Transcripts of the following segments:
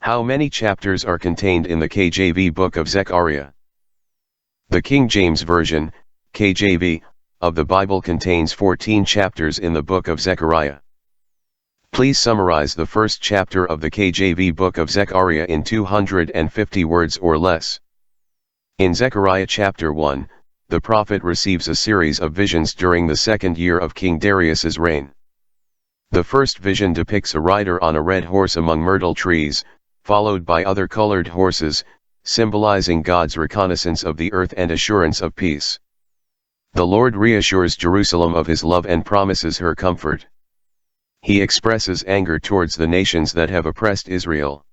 How many chapters are contained in the KJV book of Zechariah? The King James Version, KJV, of the Bible contains 14 chapters in the book of Zechariah. Please summarize the first chapter of the KJV book of Zechariah in 250 words or less. In Zechariah chapter 1, the prophet receives a series of visions during the second year of King Darius's reign. The first vision depicts a rider on a red horse among myrtle trees, followed by other colored horses, symbolizing God's reconnaissance of the earth and assurance of peace. The Lord reassures Jerusalem of his love and promises her comfort. He expresses anger towards the nations that have oppressed Israel.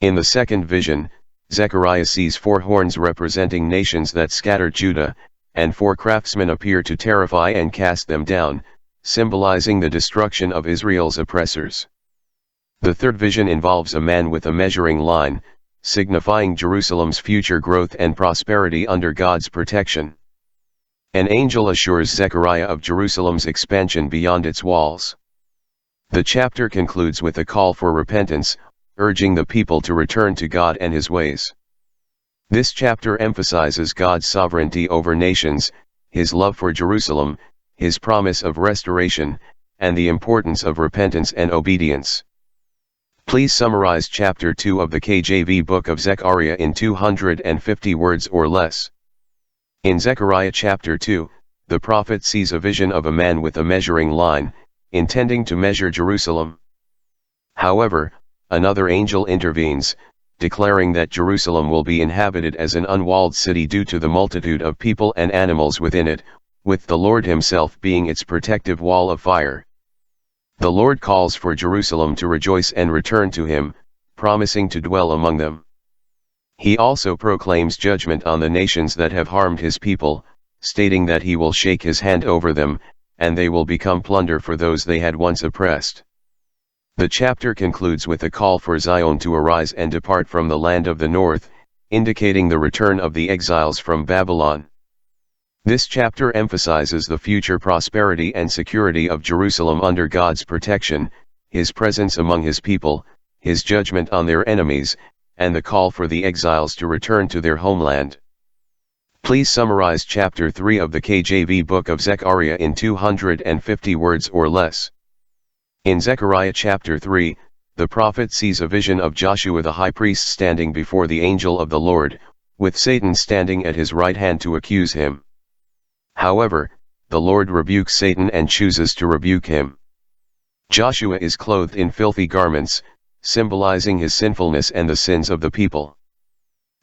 In the second vision, Zechariah sees 4 horns representing nations that scattered Judah, and 4 craftsmen appear to terrify and cast them down, symbolizing the destruction of Israel's oppressors. The third vision involves a man with a measuring line, signifying Jerusalem's future growth and prosperity under God's protection. An angel assures Zechariah of Jerusalem's expansion beyond its walls. The chapter concludes with a call for repentance, urging the people to return to God and his ways. This chapter emphasizes God's sovereignty over nations, his love for Jerusalem, his promise of restoration, and the importance of repentance and obedience. Please summarize chapter 2 of the KJV book of Zechariah in 250 words or less. In Zechariah chapter 2, the prophet sees a vision of a man with a measuring line, intending to measure Jerusalem. However, another angel intervenes, declaring that Jerusalem will be inhabited as an unwalled city due to the multitude of people and animals within it, with the Lord himself being its protective wall of fire. The Lord calls for Jerusalem to rejoice and return to him, promising to dwell among them. He also proclaims judgment on the nations that have harmed his people, stating that he will shake his hand over them, and they will become plunder for those they had once oppressed. The chapter concludes with a call for Zion to arise and depart from the land of the north, indicating the return of the exiles from Babylon. This chapter emphasizes the future prosperity and security of Jerusalem under God's protection, his presence among his people, his judgment on their enemies, and the call for the exiles to return to their homeland. Please summarize chapter 3 of the KJV book of Zechariah in 250 words or less. In Zechariah chapter 3, the prophet sees a vision of Joshua the high priest standing before the angel of the Lord, with Satan standing at his right hand to accuse him. However, the Lord rebukes Satan and chooses to rebuke him. Joshua is clothed in filthy garments, symbolizing his sinfulness and the sins of the people.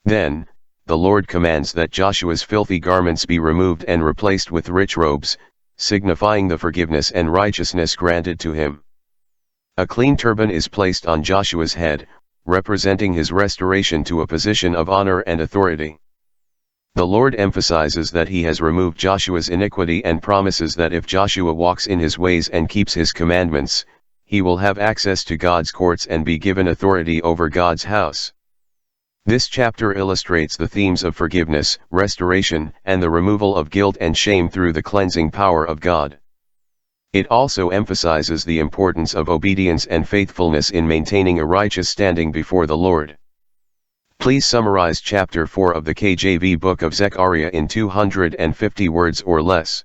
Then, the Lord commands that Joshua's filthy garments be removed and replaced with rich robes, signifying the forgiveness and righteousness granted to him. A clean turban is placed on Joshua's head, representing his restoration to a position of honor and authority. The Lord emphasizes that he has removed Joshua's iniquity and promises that if Joshua walks in his ways and keeps his commandments, he will have access to God's courts and be given authority over God's house. This chapter illustrates the themes of forgiveness, restoration, and the removal of guilt and shame through the cleansing power of God. It also emphasizes the importance of obedience and faithfulness in maintaining a righteous standing before the Lord. Please summarize chapter 4 of the KJV book of Zechariah in 250 words or less.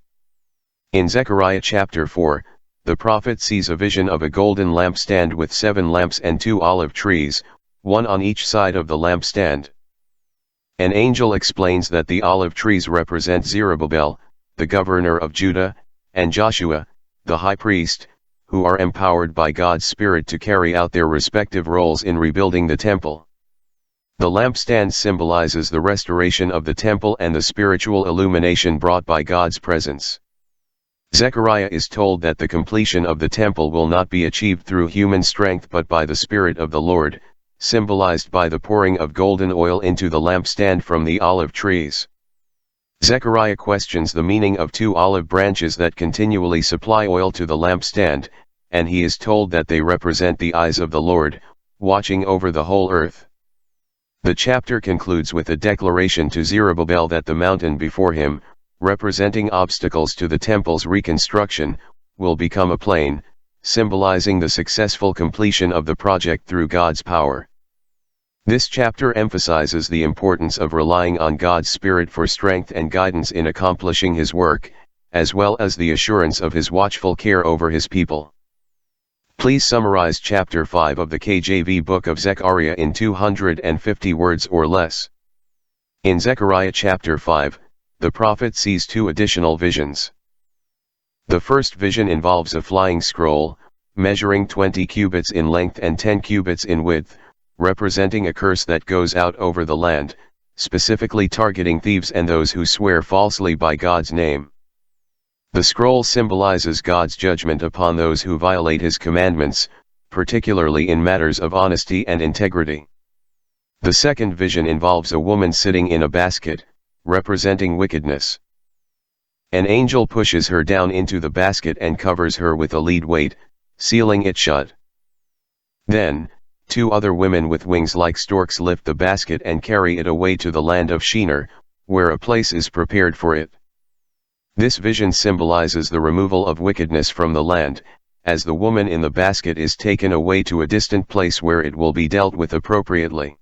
In Zechariah chapter 4, the prophet sees a vision of a golden lampstand with 7 lamps and 2 olive trees, one on each side of the lampstand. An angel explains that the olive trees represent Zerubbabel, the governor of Judah, and Joshua, the high priest, who are empowered by God's Spirit to carry out their respective roles in rebuilding the temple. The lampstand symbolizes the restoration of the temple and the spiritual illumination brought by God's presence. Zechariah is told that the completion of the temple will not be achieved through human strength but by the Spirit of the Lord, symbolized by the pouring of golden oil into the lampstand from the olive trees. Zechariah questions the meaning of 2 olive branches that continually supply oil to the lampstand, and he is told that they represent the eyes of the Lord, watching over the whole earth. The chapter concludes with a declaration to Zerubbabel that the mountain before him, representing obstacles to the temple's reconstruction, will become a plain, symbolizing the successful completion of the project through God's power. This chapter emphasizes the importance of relying on God's Spirit for strength and guidance in accomplishing His work, as well as the assurance of His watchful care over His people. Please summarize chapter 5 of the KJV book of Zechariah in 250 words or less. In Zechariah chapter 5, the prophet sees two additional visions. The first vision involves a flying scroll, measuring 20 cubits in length and 10 cubits in width, representing a curse that goes out over the land, specifically targeting thieves and those who swear falsely by God's name. The scroll symbolizes God's judgment upon those who violate His commandments, particularly in matters of honesty and integrity. The second vision involves a woman sitting in a basket, representing wickedness. An angel pushes her down into the basket and covers her with a lead weight, sealing it shut. Then, two other women with wings like storks lift the basket and carry it away to the land of Shinar, where a place is prepared for it. This vision symbolizes the removal of wickedness from the land, as the woman in the basket is taken away to a distant place where it will be dealt with appropriately.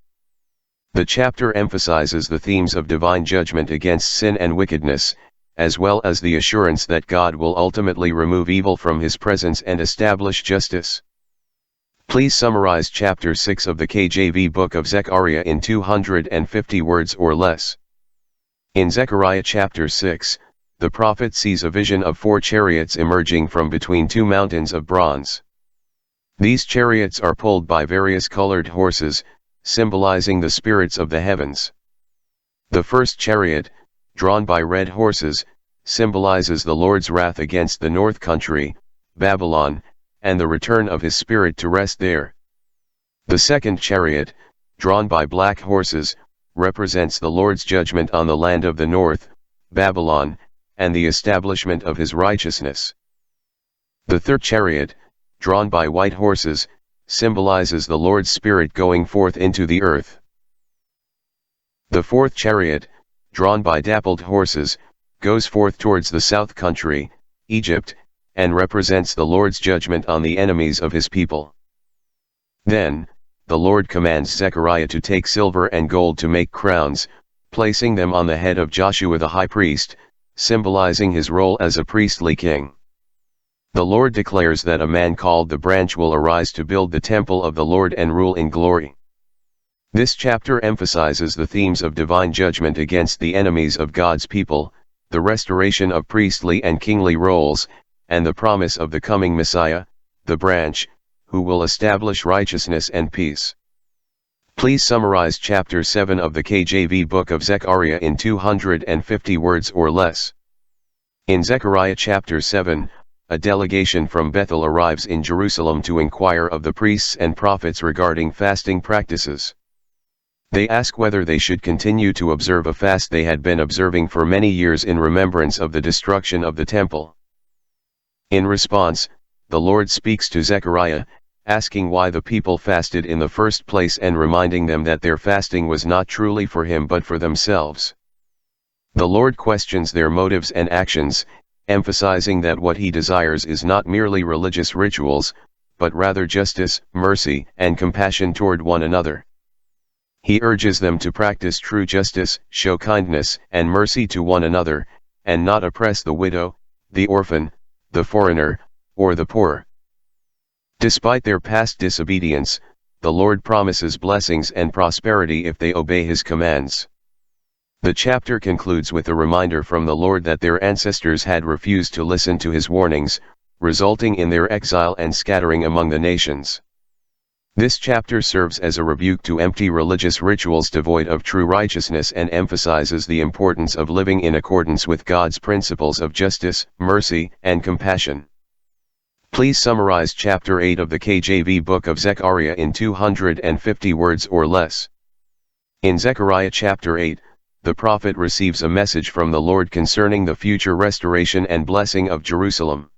The chapter emphasizes the themes of divine judgment against sin and wickedness, as well as the assurance that God will ultimately remove evil from His presence and establish justice. Please summarize chapter 6 of the KJV book of Zechariah in 250 words or less. In Zechariah chapter 6, the prophet sees a vision of 4 chariots emerging from between 2 mountains of bronze. These chariots are pulled by various colored horses, symbolizing the spirits of the heavens. The first chariot, drawn by red horses, symbolizes the Lord's wrath against the north country, Babylon, and the return of His Spirit to rest there. The second chariot, drawn by black horses, represents the Lord's judgment on the land of the north, Babylon, and the establishment of His righteousness. The third chariot, drawn by white horses, symbolizes the Lord's Spirit going forth into the earth. The fourth chariot, drawn by dappled horses, goes forth towards the south country, Egypt, and represents the Lord's judgment on the enemies of His people. Then, the Lord commands Zechariah to take silver and gold to make crowns, placing them on the head of Joshua the high priest, symbolizing his role as a priestly king. The Lord declares that a man called the Branch will arise to build the temple of the Lord and rule in glory. This chapter emphasizes the themes of divine judgment against the enemies of God's people, the restoration of priestly and kingly roles, and the promise of the coming Messiah, the Branch, who will establish righteousness and peace. Please summarize chapter 7 of the KJV book of Zechariah in 250 words or less. In Zechariah chapter 7, a delegation from Bethel arrives in Jerusalem to inquire of the priests and prophets regarding fasting practices. They ask whether they should continue to observe a fast they had been observing for many years in remembrance of the destruction of the temple. In response, the Lord speaks to Zechariah, asking why the people fasted in the first place and reminding them that their fasting was not truly for Him but for themselves. The Lord questions their motives and actions, emphasizing that what He desires is not merely religious rituals, but rather justice, mercy, and compassion toward one another. He urges them to practice true justice, show kindness and mercy to one another, and not oppress the widow, the orphan, the foreigner, or the poor. Despite their past disobedience, the Lord promises blessings and prosperity if they obey His commands. The chapter concludes with a reminder from the Lord that their ancestors had refused to listen to His warnings, resulting in their exile and scattering among the nations. This chapter serves as a rebuke to empty religious rituals devoid of true righteousness and emphasizes the importance of living in accordance with God's principles of justice, mercy, and compassion. Please summarize chapter 8 of the KJV book of Zechariah in 250 words or less. In Zechariah chapter 8, the prophet receives a message from the Lord concerning the future restoration and blessing of Jerusalem.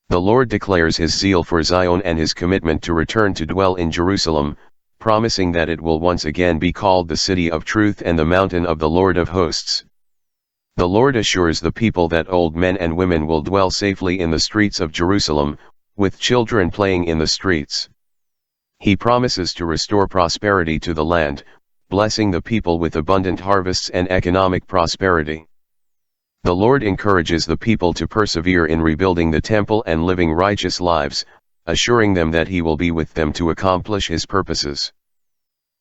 The Lord declares His zeal for Zion and His commitment to return to dwell in Jerusalem, promising that it will once again be called the city of truth and the mountain of the Lord of hosts. The Lord assures the people that old men and women will dwell safely in the streets of Jerusalem, with children playing in the streets. He promises to restore prosperity to the land, blessing the people with abundant harvests and economic prosperity. The Lord encourages the people to persevere in rebuilding the temple and living righteous lives, assuring them that He will be with them to accomplish His purposes.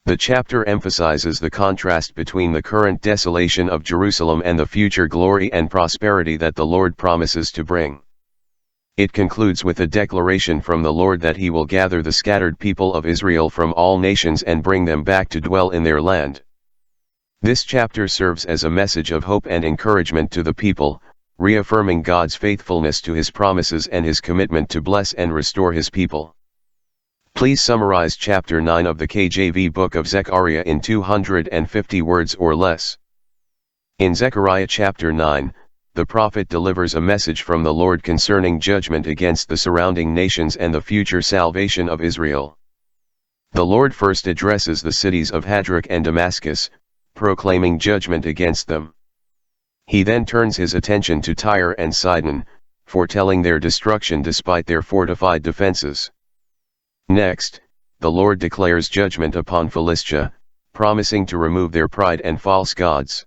The chapter emphasizes the contrast between the current desolation of Jerusalem and the future glory and prosperity that the Lord promises to bring. It concludes with a declaration from the Lord that He will gather the scattered people of Israel from all nations and bring them back to dwell in their land. This chapter serves as a message of hope and encouragement to the people, reaffirming God's faithfulness to His promises and His commitment to bless and restore His people. Please summarize chapter 9 of the KJV book of Zechariah in 250 words or less. In Zechariah chapter 9, the prophet delivers a message from the Lord concerning judgment against the surrounding nations and the future salvation of Israel. The Lord first addresses the cities of Hadrach and Damascus, proclaiming judgment against them. He then turns his attention to Tyre and Sidon, foretelling their destruction despite their fortified defenses. Next, the Lord declares judgment upon Philistia, promising to remove their pride and false gods.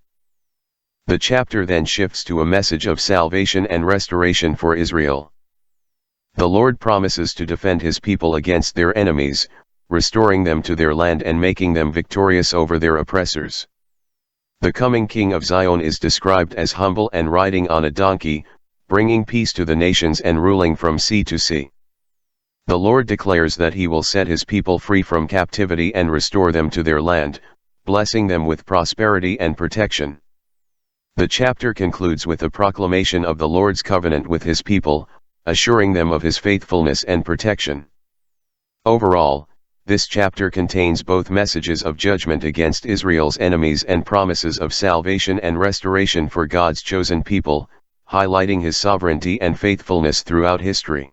The chapter then shifts to a message of salvation and restoration for Israel. The Lord promises to defend His people against their enemies, restoring them to their land and making them victorious over their oppressors. The coming King of Zion is described as humble and riding on a donkey, bringing peace to the nations and ruling from sea to sea. The Lord declares that He will set His people free from captivity and restore them to their land, blessing them with prosperity and protection. The chapter concludes with a proclamation of the Lord's covenant with His people, assuring them of His faithfulness and protection. Overall, this chapter contains both messages of judgment against Israel's enemies and promises of salvation and restoration for God's chosen people, highlighting His sovereignty and faithfulness throughout history.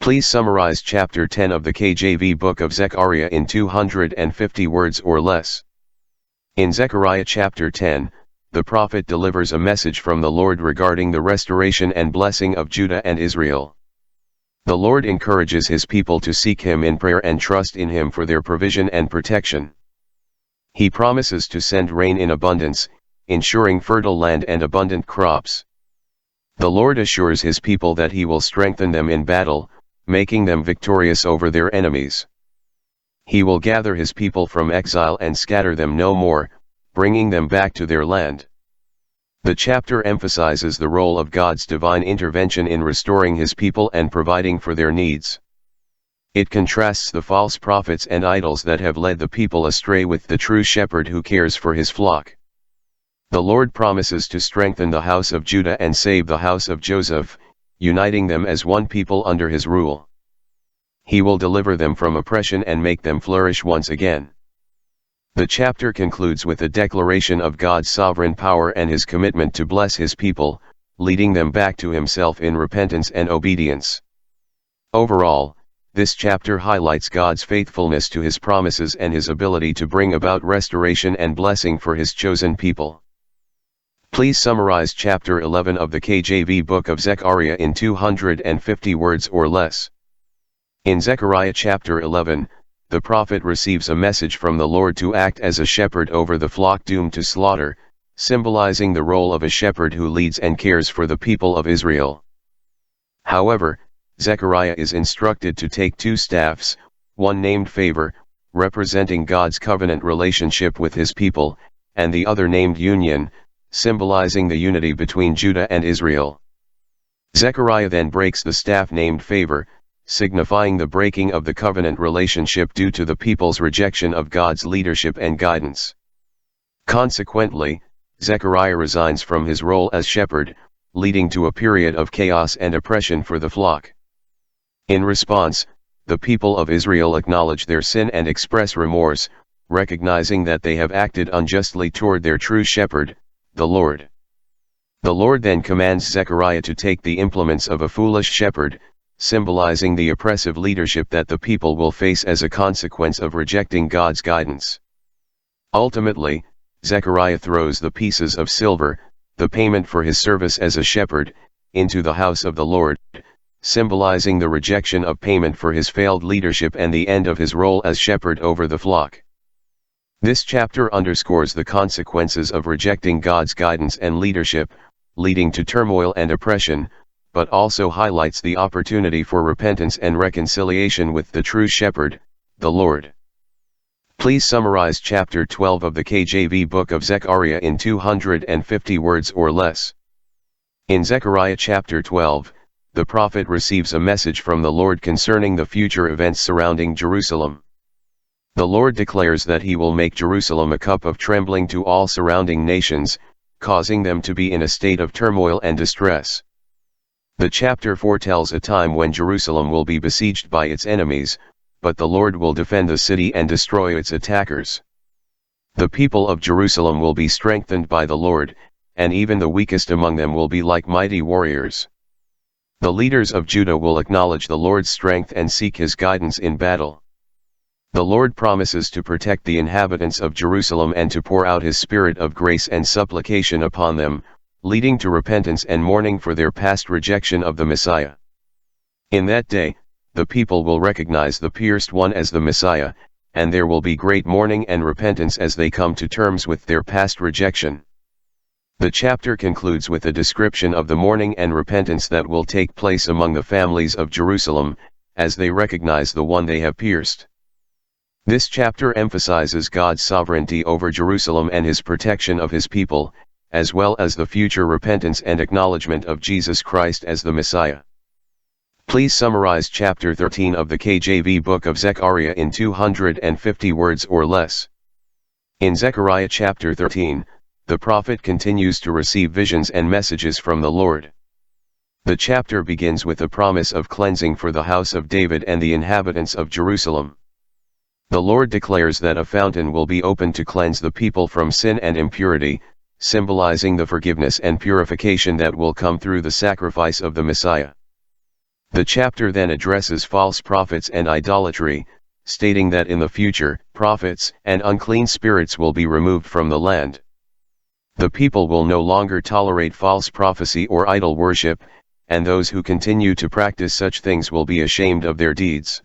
Please summarize chapter 10 of the KJV book of Zechariah in 250 words or less. In Zechariah chapter 10, the prophet delivers a message from the Lord regarding the restoration and blessing of Judah and Israel. The Lord encourages His people to seek Him in prayer and trust in Him for their provision and protection. He promises to send rain in abundance, ensuring fertile land and abundant crops. The Lord assures His people that He will strengthen them in battle, making them victorious over their enemies. He will gather His people from exile and scatter them no more, bringing them back to their land. The chapter emphasizes the role of God's divine intervention in restoring His people and providing for their needs. It contrasts the false prophets and idols that have led the people astray with the true shepherd who cares for his flock. The Lord promises to strengthen the house of Judah and save the house of Joseph, uniting them as one people under His rule. He will deliver them from oppression and make them flourish once again. The chapter concludes with a declaration of God's sovereign power and His commitment to bless His people, leading them back to Himself in repentance and obedience. Overall, this chapter highlights God's faithfulness to His promises and His ability to bring about restoration and blessing for His chosen people. Please summarize chapter 11 of the KJV book of Zechariah in 250 words or less. In Zechariah chapter 11, the prophet receives a message from the Lord to act as a shepherd over the flock doomed to slaughter, symbolizing the role of a shepherd who leads and cares for the people of Israel. However, Zechariah is instructed to take two staffs, one named Favor, representing God's covenant relationship with His people, and the other named Union, symbolizing the unity between Judah and Israel. Zechariah then breaks the staff named Favor, signifying the breaking of the covenant relationship due to the people's rejection of God's leadership and guidance. Consequently, Zechariah resigns from his role as shepherd, leading to a period of chaos and oppression for the flock. In response, the people of Israel acknowledge their sin and express remorse, recognizing that they have acted unjustly toward their true shepherd, the Lord. The Lord then commands Zechariah to take the implements of a foolish shepherd, symbolizing the oppressive leadership that the people will face as a consequence of rejecting God's guidance. Ultimately, Zechariah throws the pieces of silver, the payment for his service as a shepherd, into the house of the Lord, symbolizing the rejection of payment for his failed leadership and the end of his role as shepherd over the flock. This chapter underscores the consequences of rejecting God's guidance and leadership, leading to turmoil and oppression, but also highlights the opportunity for repentance and reconciliation with the true shepherd, the Lord. Please summarize chapter 12 of the KJV book of Zechariah in 250 words or less. In Zechariah chapter 12, the prophet receives a message from the Lord concerning the future events surrounding Jerusalem. The Lord declares that he will make Jerusalem a cup of trembling to all surrounding nations, causing them to be in a state of turmoil and distress. The chapter foretells a time when Jerusalem will be besieged by its enemies, but the Lord will defend the city and destroy its attackers. The people of Jerusalem will be strengthened by the Lord, and even the weakest among them will be like mighty warriors. The leaders of Judah will acknowledge the Lord's strength and seek his guidance in battle. The Lord promises to protect the inhabitants of Jerusalem and to pour out his spirit of grace and supplication upon them, leading to repentance and mourning for their past rejection of the Messiah. In that day, the people will recognize the pierced one as the Messiah, and there will be great mourning and repentance as they come to terms with their past rejection. The chapter concludes with a description of the mourning and repentance that will take place among the families of Jerusalem, as they recognize the one they have pierced. This chapter emphasizes God's sovereignty over Jerusalem and his protection of his people, as well as the future repentance and acknowledgement of Jesus Christ as the Messiah. Please summarize chapter 13 of the KJV book of Zechariah in 250 words or less. In Zechariah chapter 13, the prophet continues to receive visions and messages from the Lord. The chapter begins with a promise of cleansing for the house of David and the inhabitants of Jerusalem. The Lord declares that a fountain will be opened to cleanse the people from sin and impurity, symbolizing the forgiveness and purification that will come through the sacrifice of the Messiah. The chapter then addresses false prophets and idolatry, stating that in the future, prophets and unclean spirits will be removed from the land. The people will no longer tolerate false prophecy or idol worship, and those who continue to practice such things will be ashamed of their deeds.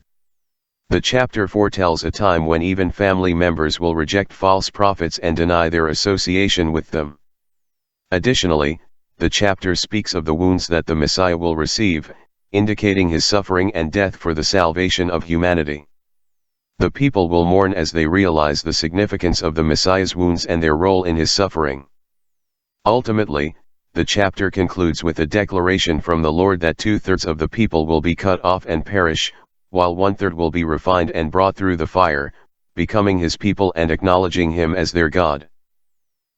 The chapter foretells a time when even family members will reject false prophets and deny their association with them. Additionally, the chapter speaks of the wounds that the Messiah will receive, indicating his suffering and death for the salvation of humanity. The people will mourn as they realize the significance of the Messiah's wounds and their role in his suffering. Ultimately, the chapter concludes with a declaration from the Lord that 2/3 of the people will be cut off and perish, while 1/3 will be refined and brought through the fire, becoming his people and acknowledging him as their God.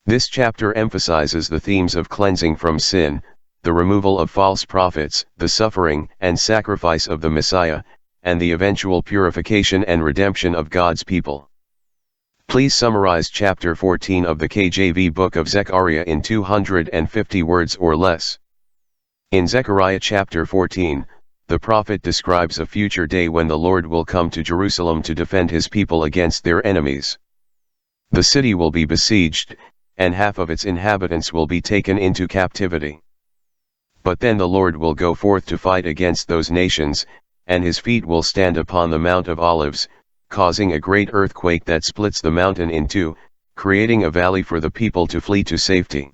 This chapter emphasizes the themes of cleansing from sin, the removal of false prophets, the suffering and sacrifice of the Messiah, and the eventual purification and redemption of God's people. Please summarize chapter 14 of the KJV book of Zechariah in 250 words or less. In Zechariah chapter 14, the prophet describes a future day when the Lord will come to Jerusalem to defend his people against their enemies. The city will be besieged, and half of its inhabitants will be taken into captivity. But then the Lord will go forth to fight against those nations, and his feet will stand upon the Mount of Olives, causing a great earthquake that splits the mountain in two, creating a valley for the people to flee to safety.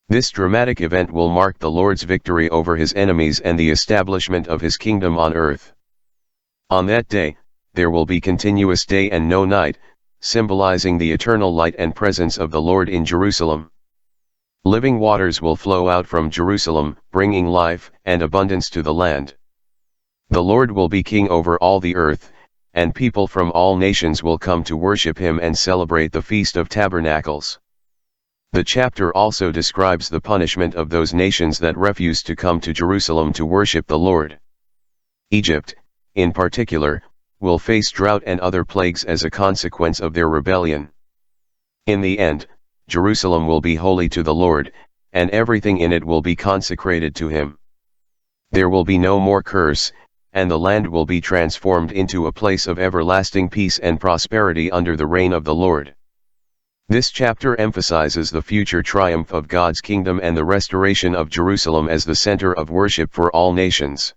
This dramatic event will mark the Lord's victory over his enemies and the establishment of his kingdom on earth. On that day, there will be continuous day and no night, symbolizing the eternal light and presence of the Lord in Jerusalem. Living waters will flow out from Jerusalem, bringing life and abundance to the land. The Lord will be king over all the earth, and people from all nations will come to worship him and celebrate the Feast of Tabernacles. The chapter also describes the punishment of those nations that refuse to come to Jerusalem to worship the Lord. Egypt, in particular, will face drought and other plagues as a consequence of their rebellion. In the end, Jerusalem will be holy to the Lord, and everything in it will be consecrated to him. There will be no more curse, and the land will be transformed into a place of everlasting peace and prosperity under the reign of the Lord. This chapter emphasizes the future triumph of God's kingdom and the restoration of Jerusalem as the center of worship for all nations.